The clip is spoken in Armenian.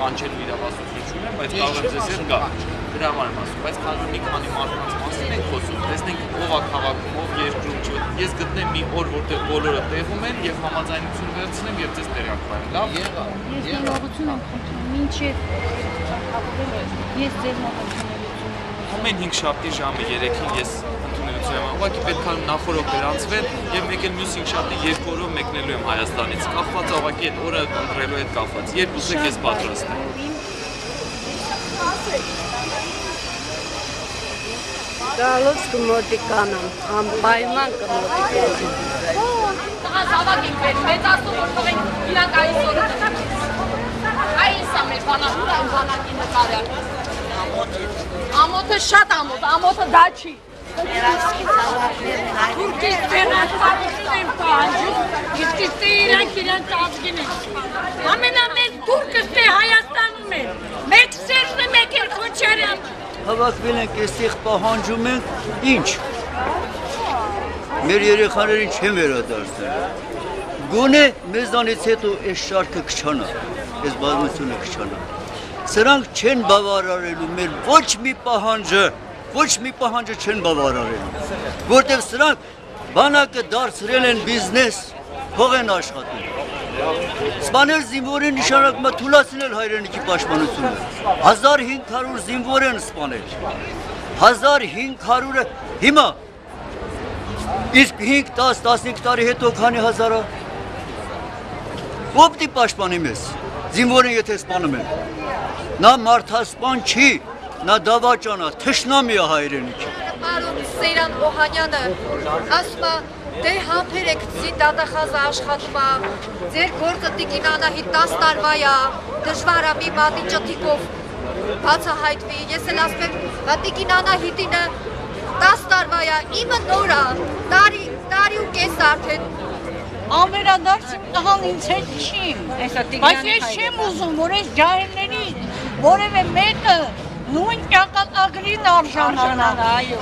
կանչելու իրավասություն չունեմ, բայց կարող եմ ձեզ հետ գալ։ Դրա համար եմ ասում, բայց քանի մի քանի մարդկանց մասին ենք խոսում, տեսնենք ով է քաղաքում, ով երկրում չի։ Ես գտնեմ մի օր, որտեղ բոլորը տեղում են եւ համաձայնություն վերցնեմ եւ ձեզ տեղյակ բերեմ։ Լավ։ Ես ներողություն եմ խնդրում, մինչև ես ձեր մոտ Ամեն 5 շաբթի ժամը 3-ին ես ընդունելություն եմ ուղղակի պետք է նախորդ վերանցվել եւ մեկ էլ մյուս 5 շաբթի 2 օրով մեկնելու եմ Հայաստանից կախված ուղղակի այդ օրը ընտրելու հետ կախված երկուսը ես պատրաստ եմ Գալուց կմոտիկանամ անպայման կմոտիկանամ Զավակ ենք բերում մեծ աստու որ թողենք իրանք այսօր այս է մեր բանակի նկարը Ամոթը շատ ամոթը դա չի Թուրքից վերնաշվածություն են պահանջում իսկ իստե իրանք ազգին են ամենամեծ թուրքս թե Հայաստանում է մեկ Սերժն է մեկ էլ Քոչարյան Հավաքվել ենք այստեղ պահանջում ենք ինչ մեր երեխաներին չեն վերադարձել գոնե մեզանից հետո այս շարքը կչանա այս բազմությունը կչանա Սրանք չեն բավարարելու մեր ոչ մի պահանջը չեն բավարարելու, որտեղ սրանք բանակը դարձրել են բիզնես, փող են աշխատում։ Սպանել զինվորին նշանակում է թուլացնել հայրենիքի պաշտպանությունը։ 1500 զինվոր են սպանել։ 1500-ը հիմա իսկ 5-10-15 տարի հետո քանի հազարա։ Ո՞վ պիտի պաշտպանի մեզ։ Զինվորին եթե սպանում են։ Նա մարդասպան չի, նա դավաճան է, թշնամի է հայրենիքի։ Պարոն Սեյրան Օհանյանը ասում է, դե համբեր եք ձի դատախազը աշխատում է, ձեր գործը Տիկին Անահիտ 10 տարվա է, դժվար է մի մատի ճթիկով բացահայտվի, ես էլ ասում եմ, Տիկին Անահիտինը 10 տարվա է, իմը նոր է, տարի ու կես արդեն Անվերադարձիմ տղան ինձ հետ չի, բայց ես չեմ ուզում, որ այս ջահելների որևէ մեկը նույն ճակատագրին արժանանա, այո։